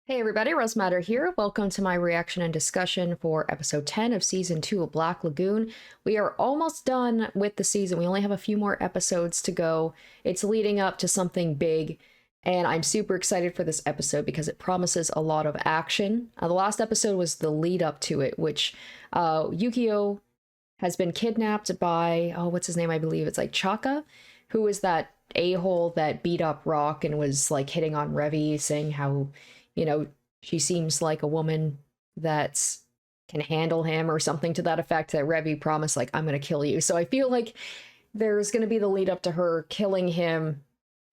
Hey everybody, Rose Matter here. Welcome to my reaction and discussion for episode 10 of season 2 of Black Lagoon. We are almost done with the season. We only have a few more episodes to go. It's leading up to something big, and I'm super excited for this episode because it promises a lot of action. The last episode was the lead up to it, which Yukio has been kidnapped by, oh, what's his name? I believe it's like Chaka, who is that a-hole that beat up Rock and was like hitting on Revy, saying how, you know, she seems like a woman that can handle him or something to that effect, that Revy promised, like, I'm gonna kill you. So I feel like there's gonna be the lead up to her killing him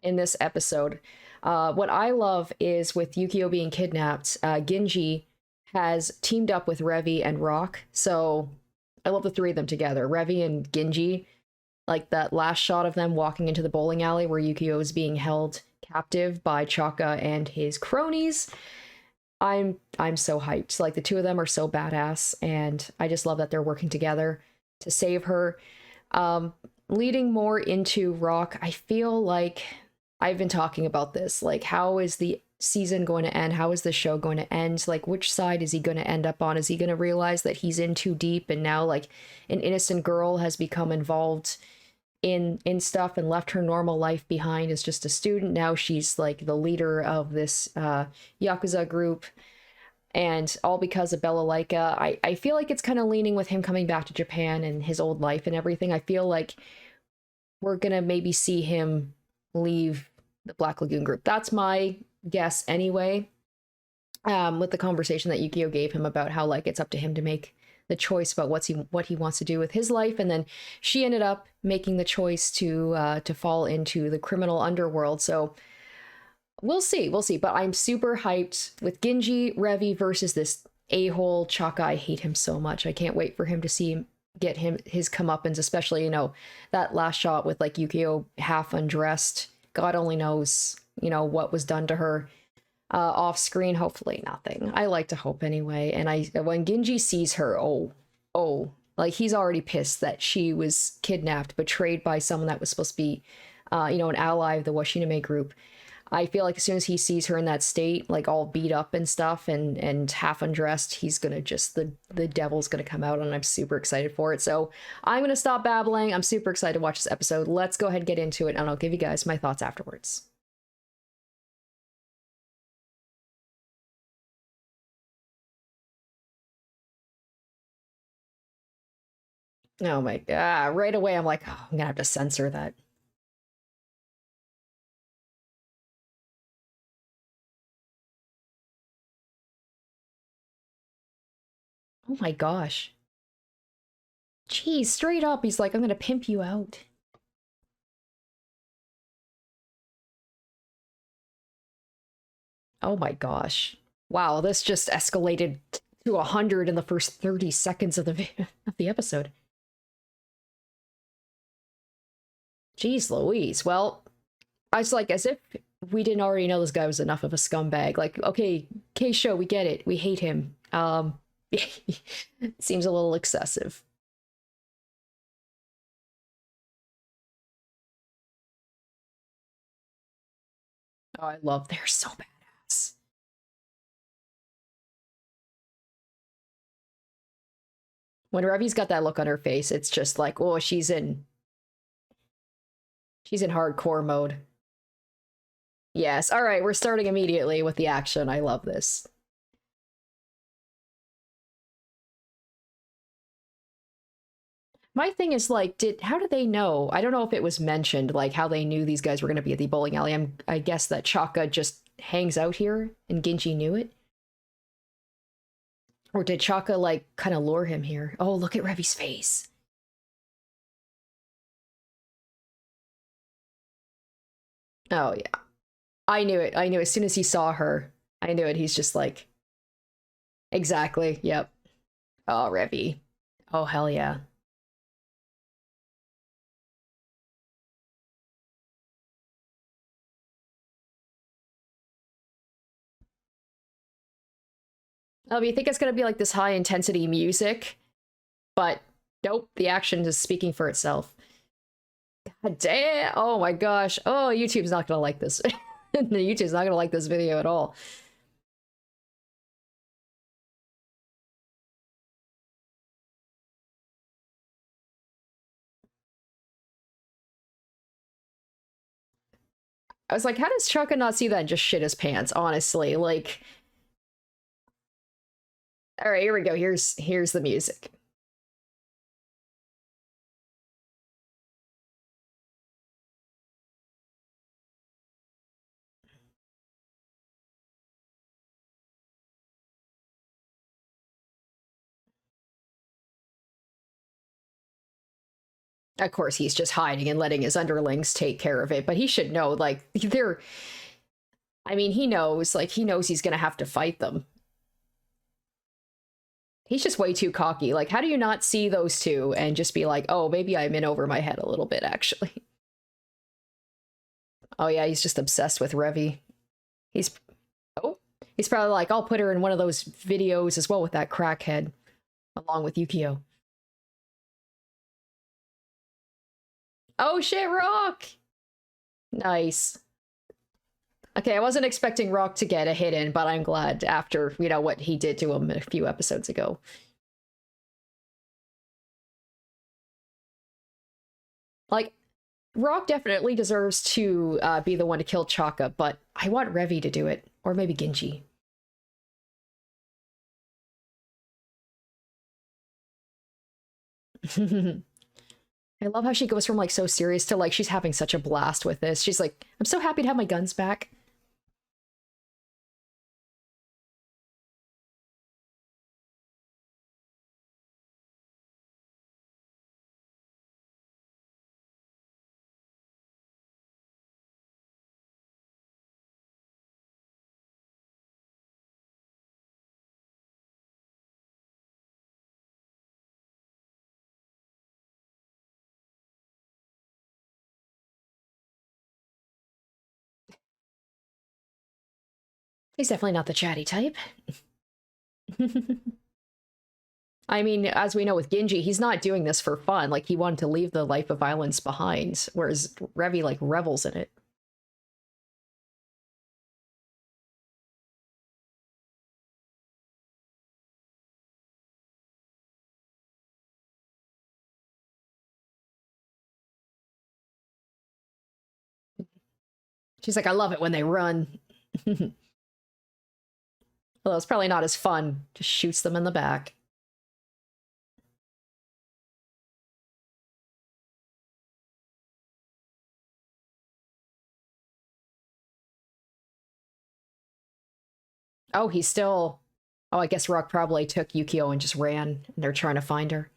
in this episode. What I love is with Yukio being kidnapped, Ginji has teamed up with Revy and Rock. So I love the three of them together. Revy and Ginji, like that last shot of them walking into the bowling alley where Yukio is being held captive by Chaka and his cronies. I'm so hyped. Like the two of them are so badass, and I just love that they're working together to save her. Leading more into Rock, I feel like I've been talking about this. Like, how is the season going to end? How is the show going to end? Like, which side is he going to end up on? Is he going to realize that he's in too deep and now, like, an innocent girl has become involved in stuff and left her normal life behind as just a student? Now she's like the leader of this Yakuza group, and all because of Bella Laika. I feel like it's kind of leaning with him coming back to Japan and his old life and everything. I feel like we're gonna maybe see him leave the Black Lagoon group. That's my guess anyway. With the conversation that Yukio gave him about how, like, it's up to him to make the choice about what he wants to do with his life, and then she ended up making the choice to fall into the criminal underworld. So we'll see, But I'm super hyped with Ginji Revy versus this a-hole Chaka. I hate him so much. I can't wait for him to see get him his comeuppance, especially, that last shot with like Yukio half undressed. God only knows, what was done to her off screen. Hopefully nothing. I like to hope anyway. And when Ginji sees her, like, he's already pissed that she was kidnapped, betrayed by someone that was supposed to be, an ally of the Washiname group. I feel like as soon as he sees her in that state, like all beat up and stuff and half undressed, he's gonna just the devil's gonna come out, and I'm super excited for it. So I'm gonna stop babbling. I'm super excited to watch this episode. Let's go ahead and get into it, and I'll give you guys my thoughts afterwards. Oh my god. Right away I'm like, oh, I'm gonna have to censor that. Oh my gosh. Jeez, straight up, he's like, I'm gonna pimp you out. Oh my gosh. Wow, this just escalated to 100 in the first 30 seconds of the episode. Jeez Louise. Well, I was like, as if we didn't already know this guy was enough of a scumbag. Like, okay, K-Show, we get it. We hate him. Seems a little excessive. Oh, I love they're so badass. When Revy's got that look on her face, it's just like, oh, she's in hardcore mode. Yes. All right, we're starting immediately with the action. I love this. My thing is, like, how did they know? I don't know if it was mentioned, like, how they knew these guys were going to be at the bowling alley. I guess that Chaka just hangs out here and Ginji knew it. Or did Chaka, like, kind of lure him here? Oh, look at Revy's face. Oh, yeah. I knew it. I knew as soon as he saw her. I knew it. He's just like, exactly. Yep. Oh, Revy. Oh, hell yeah. Oh, you think it's going to be like this high intensity music, but nope, the action is speaking for itself. God damn. Oh my gosh. Oh, YouTube's not going to like this. YouTube's not going to like this video at all. I was like, how does Chaka not see that and just shit his pants, honestly? Like, all right, here we go. Here's the music. Of course, he's just hiding and letting his underlings take care of it, but he should know, like, they're, I mean, he knows, like, he knows he's gonna have to fight them. He's just way too cocky. Like, how do you not see those two and just be like, oh, maybe I'm in over my head a little bit, actually? Oh, yeah, he's just obsessed with Revi. He's, oh, he's probably like, I'll put her in one of those videos as well with that crackhead, along with Yukio. Oh shit, Rock! Nice. Okay, I wasn't expecting Rock to get a hit in, but I'm glad after, you know, what he did to him a few episodes ago. Like, Rock definitely deserves to be the one to kill Chaka, but I want Revi to do it. Or maybe Genji. I love how she goes from like so serious to like she's having such a blast with this. She's like, I'm so happy to have my guns back. He's definitely not the chatty type. I mean, as we know with Genji, he's not doing this for fun. Like, he wanted to leave the life of violence behind, whereas Revi, like, revels in it. She's like, I love it when they run. Although it's probably not as fun. Just shoots them in the back. Oh, he's still... Oh, I guess Rock probably took Yukio and just ran, and they're trying to find her.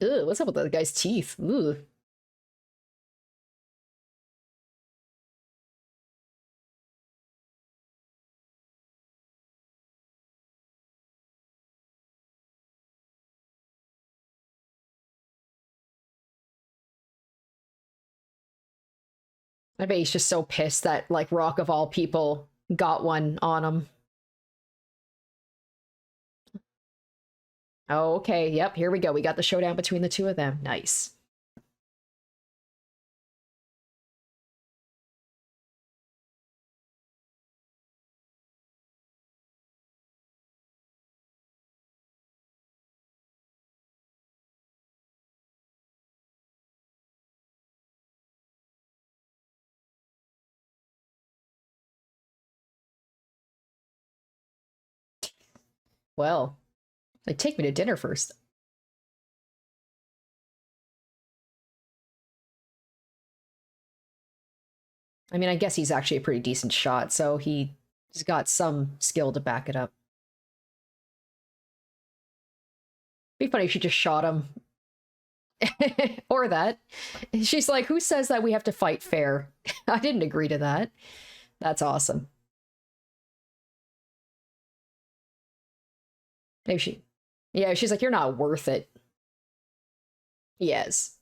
Ugh, what's up with that guy's teeth? Ugh. I bet he's just so pissed that, like, Rock of all people got one on him. Oh, okay, yep, here we go. We got the showdown between the two of them. Nice. Well, like, take me to dinner first. I mean, I guess he's actually a pretty decent shot, so he's got some skill to back it up. Be funny if she just shot him. Or that. She's like, who says that we have to fight fair? I didn't agree to that. That's awesome. Maybe she... Yeah, she's like, you're not worth it. Yes.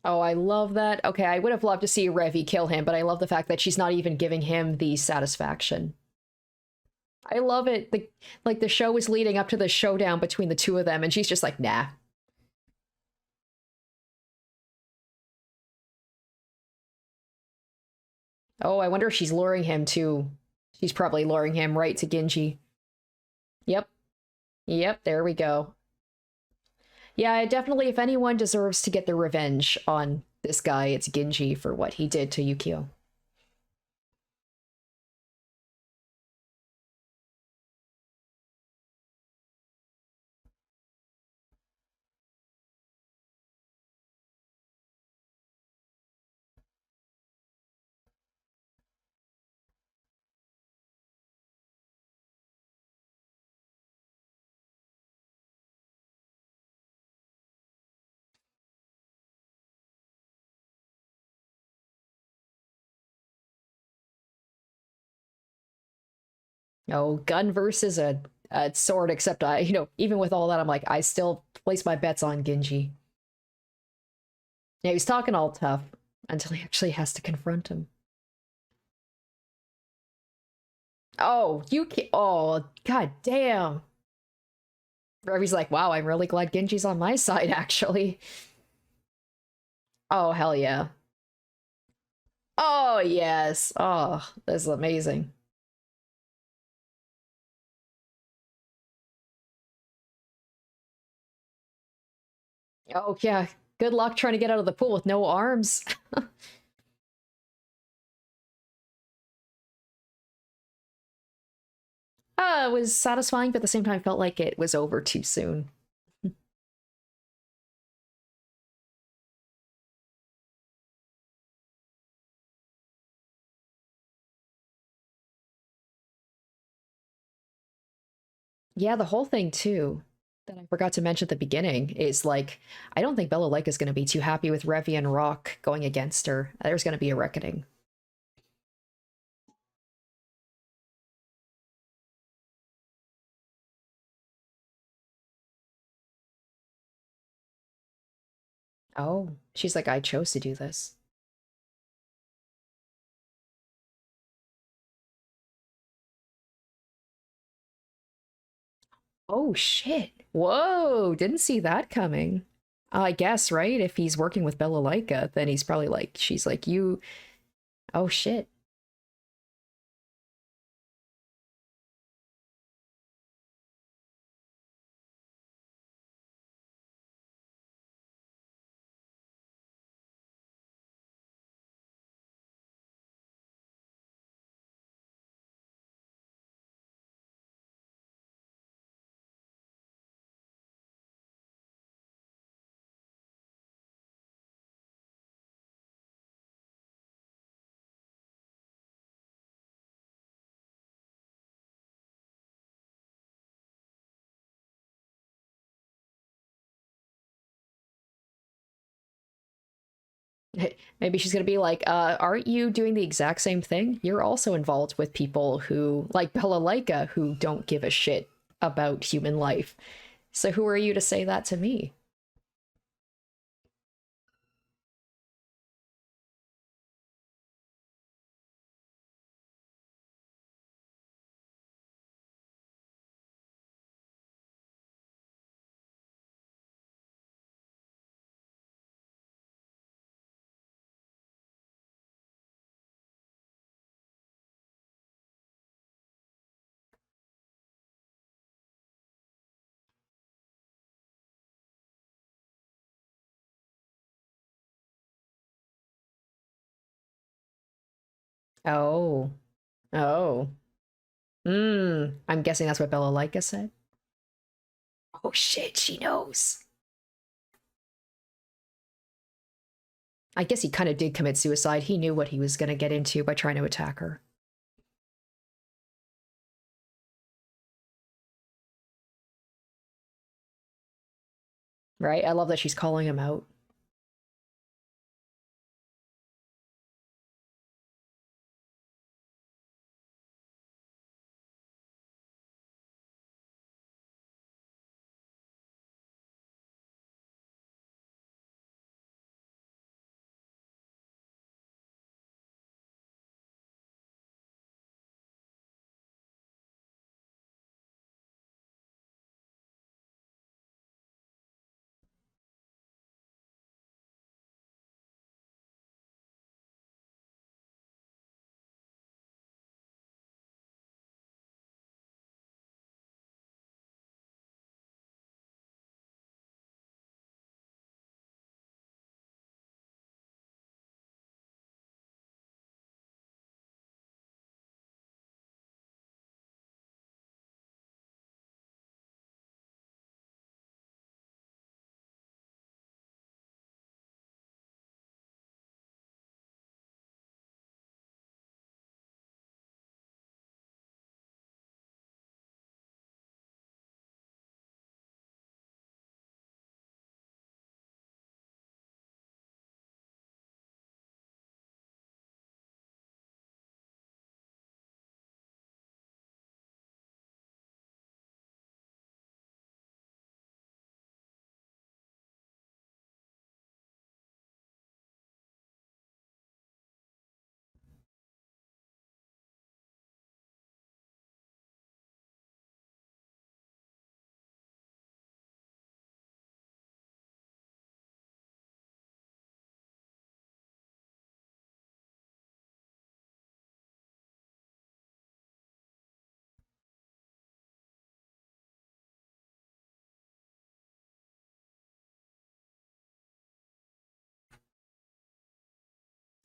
Oh, I love that. Okay, I would have loved to see Revi kill him, but I love the fact that she's not even giving him the satisfaction. I love it. Like the show is leading up to the showdown between the two of them, and she's just like, nah. Oh, I wonder if she's luring him to She's probably luring him right to Genji. Yep. Yep, there we go. Yeah, definitely, if anyone deserves to get their revenge on this guy, it's Genji for what he did to Yukio. Oh, gun versus a sword, except even with all that, I'm like, I still place my bets on Genji. Yeah, he's talking all tough until he actually has to confront him. Oh, you can Oh, god damn. Revi's like, wow, I'm really glad Genji's on my side, actually. Oh, hell yeah. Oh, yes. Oh, this is amazing. Oh, yeah. Good luck trying to get out of the pool with no arms. It was satisfying, but at the same time felt like it was over too soon. Yeah, the whole thing too, that I forgot to mention at the beginning, is like, I don't think Bella Lycka is going to be too happy with Revi and Rock going against her. There's going to be a reckoning. Oh, she's like, I chose to do this. Oh, shit. Whoa, didn't see that coming. I guess, right? If he's working with Bella Lycka, then he's probably like, she's like, you. Oh, shit. Maybe she's gonna be like, aren't you doing the exact same thing? You're also involved with people who, like Bella Lycka, who don't give a shit about human life. So who are you to say that to me? Oh. Oh. I'm guessing that's what Bella Lycka said. Oh shit, she knows. I guess he kind of did commit suicide. He knew what he was gonna get into by trying to attack her. Right? I love that she's calling him out.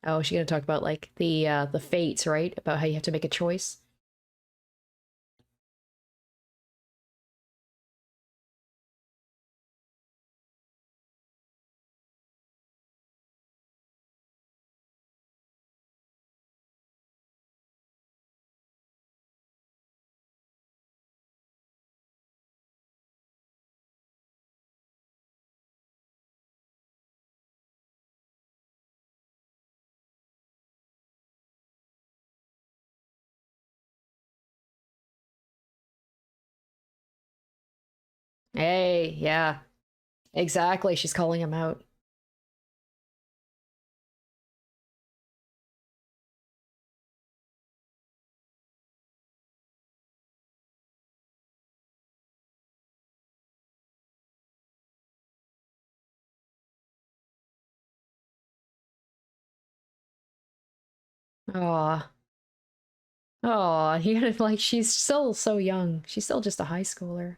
Oh, she's gonna talk about like the fates, right? About how you have to make a choice. Hey, yeah, exactly. She's calling him out. Aw. Aw, he like she's still so young. She's still just a high schooler.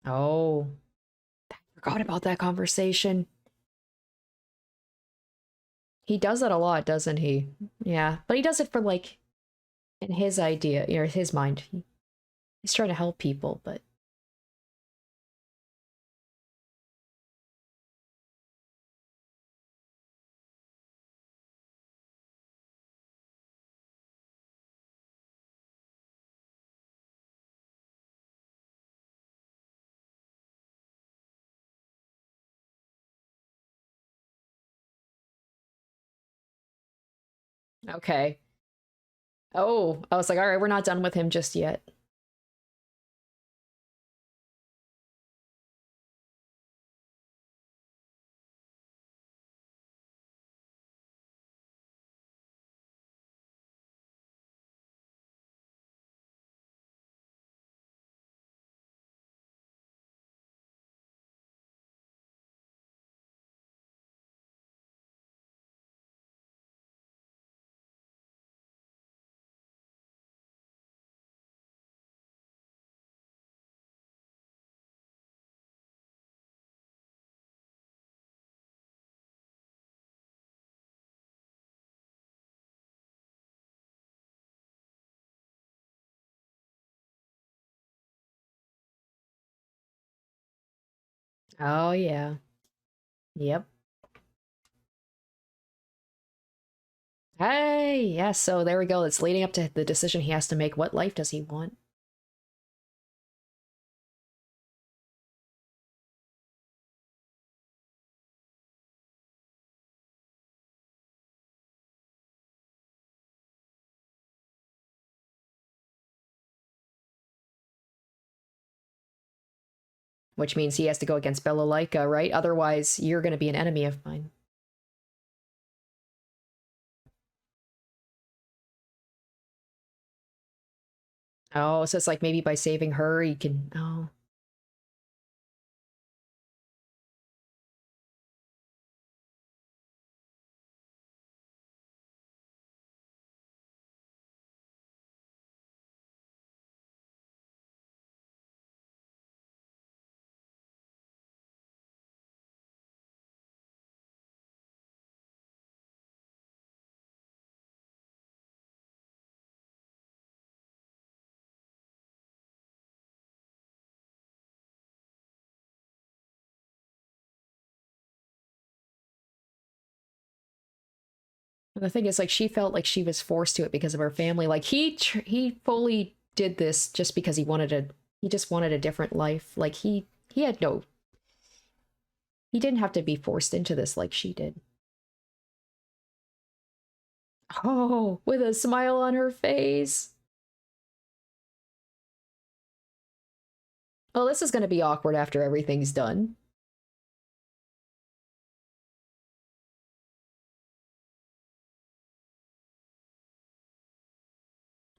Oh, forgot about that conversation. He does that a lot, doesn't he? Yeah, but he does it for like in his idea, his mind. He's trying to help people, but okay. Oh, I was like, all right, we're not done with him just yet. Oh yeah. Yep. Hey, yeah, so there we go. It's leading up to the decision he has to make. What life does he want? Which means he has to go against Bella, right? Otherwise, you're going to be an enemy of mine. Oh, so it's like maybe by saving her, he can. Oh, and the thing is, like, she felt like she was forced to it because of her family. Like he fully did this just because he just wanted a different life. Like he had no, he didn't have to be forced into this like she did. Oh, with a smile on her face. Oh, this is going to be awkward after everything's done.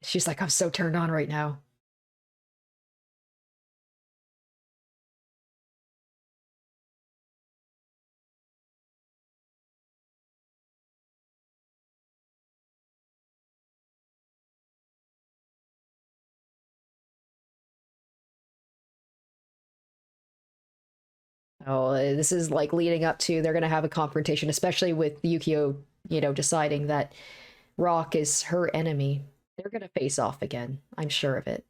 She's like, I'm so turned on right now. Oh, this is like leading up to they're gonna have a confrontation, especially with Yukio, deciding that Rock is her enemy. They're gonna face off again. I'm sure of it.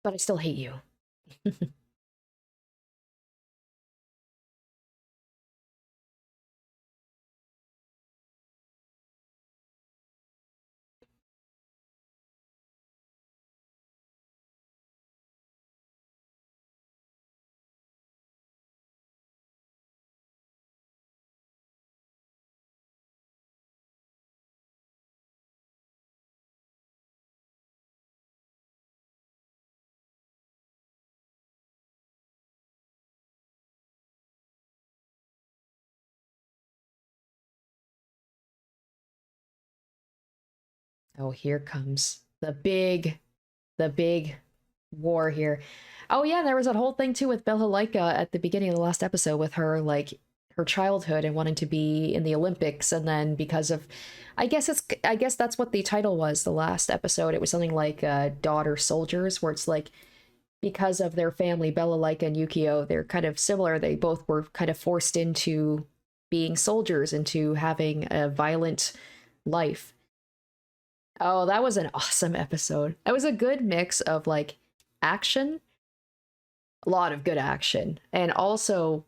But I still hate you. Oh, here comes the big war here. Oh yeah, there was that whole thing too with Bella at the beginning of the last episode with her like her childhood and wanting to be in the Olympics, and then because of I guess that's what the title was the last episode. It was something like Daughter Soldiers, where it's like because of their family, Bella and Yukio, they're kind of similar. They both were kind of forced into being soldiers, into having a violent life. Oh, that was an awesome episode. That was a good mix of like action, a lot of good action, and also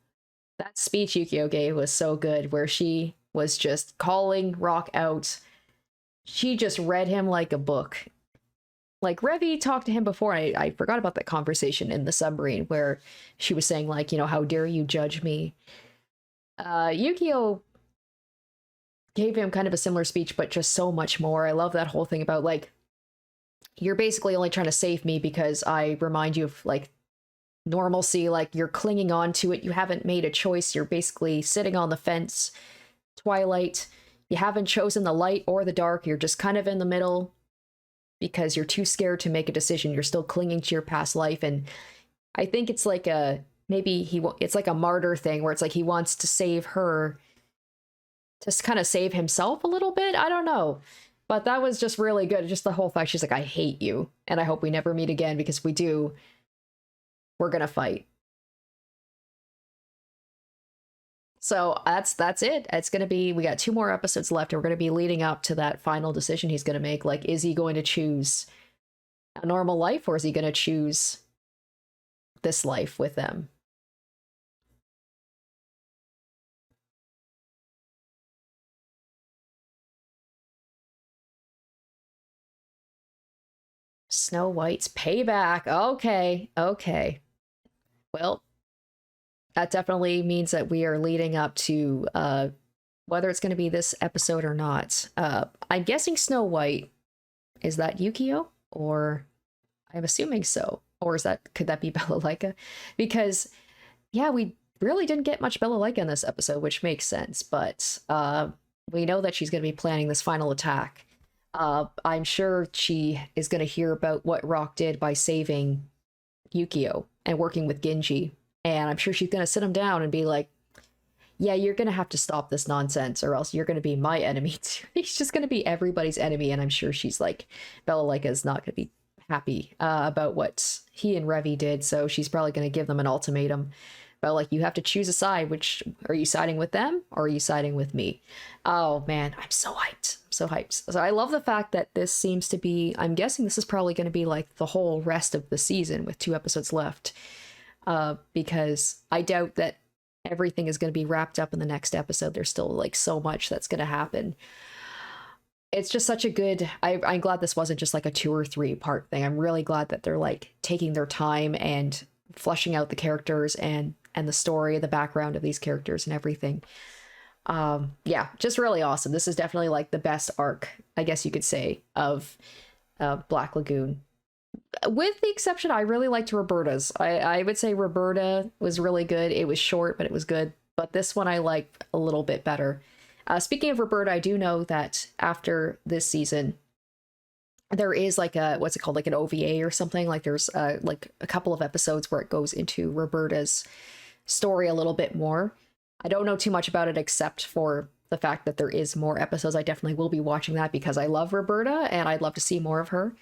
that speech Yukio gave was so good, where she was just calling Rock out. She just read him like a book. Like Revi talked to him before. I forgot about that conversation in the submarine where she was saying like, how dare you judge me? Yukio gave him kind of a similar speech, but just so much more. I love that whole thing about like you're basically only trying to save me because I remind you of like normalcy, like you're clinging on to it. You haven't made a choice. You're basically sitting on the fence, twilight. You haven't chosen the light or the dark. You're just kind of in the middle because you're too scared to make a decision. You're still clinging to your past life. And I think it's like it's like a martyr thing where it's like he wants to save her to kind of save himself a little bit. I don't know. But that was just really good. Just the whole fact she's like, I hate you. And I hope we never meet again, because if we do, we're gonna fight. So that's it. It's gonna be we got 2 more episodes left, and we're gonna be leading up to that final decision he's gonna make. Like, is he going to choose a normal life, or is he gonna choose this life with them? Snow White's payback. Okay, okay. Well, that definitely means that we are leading up to whether it's going to be this episode or not. I'm guessing Snow White, is that Yukio, or I'm assuming so, or is that could that be Bella Lyca? Because yeah, we really didn't get much Bella Lyca in this episode, which makes sense. But we know that she's going to be planning this final attack. I'm sure she is going to hear about what Rock did by saving Yukio and working with Genji. And I'm sure she's going to sit him down and be like, yeah, you're going to have to stop this nonsense, or else you're going to be my enemy too. He's just going to be everybody's enemy. And I'm sure she's like, Bella Lyca is not going to be happy about what he and Revi did. So she's probably going to give them an ultimatum. But like, you have to choose a side. Which are you siding with them, or are you siding with me? Oh man, I'm so hyped. I'm so hyped. So I love the fact that this seems to be, I'm guessing this is probably going to be like the whole rest of the season with 2 episodes left. Because I doubt that everything is going to be wrapped up in the next episode. There's still like so much that's going to happen. It's just such a good, I'm glad this wasn't just like a 2 or 3 part thing. I'm really glad that they're like taking their time and fleshing out the characters and the story, the background of these characters and everything. Yeah, just really awesome. This is definitely like the best arc, I guess you could say, of Black Lagoon. With the exception, I really liked Roberta's. I would say Roberta was really good. It was short, but it was good. But this one I liked a little bit better. Speaking of Roberta, I do know that after this season, there is like a, what's it called, like an OVA or something. Like there's like a couple of episodes where it goes into Roberta's story a little bit more. I don't know too much about it except for the fact that there is more episodes, I definitely will be watching that because I love Roberta and I'd love to see more of her.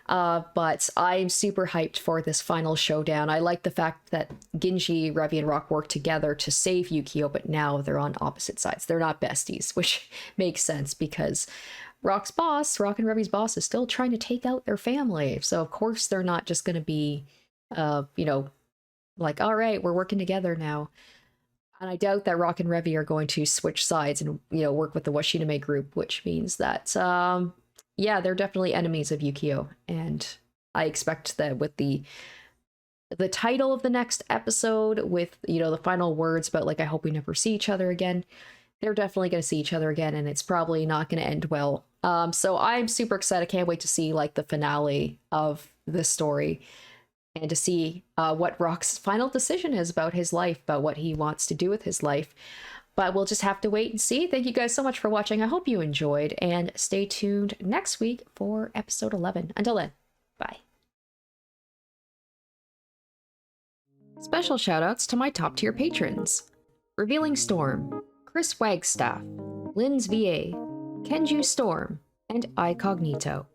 But I'm super hyped for this final showdown. I like the fact that Ginji, Revy, and Rock work together to save Yukio, but now they're on opposite sides. They're not besties, which makes sense because Rock and Revy's boss, is still trying to take out their family. So of course they're not just going to be, like, all right, we're working together now. And I doubt that Rock and Revy are going to switch sides and, work with the Washiname group, which means that, yeah, they're definitely enemies of Yukio. And I expect that with the title of the next episode, with, the final words, but like, I hope we never see each other again, they're definitely going to see each other again, and it's probably not going to end well. So I'm super excited. Can't wait to see, like, the finale of this story, and to see what Rock's final decision is about his life, about what he wants to do with his life. But we'll just have to wait and see. Thank you guys so much for watching. I hope you enjoyed, and stay tuned next week for episode 11. Until then, bye. Special shoutouts to my top tier patrons: Revealing Storm, Chris Wagstaff, Lynn's VA, Kenju Storm, and iCognito.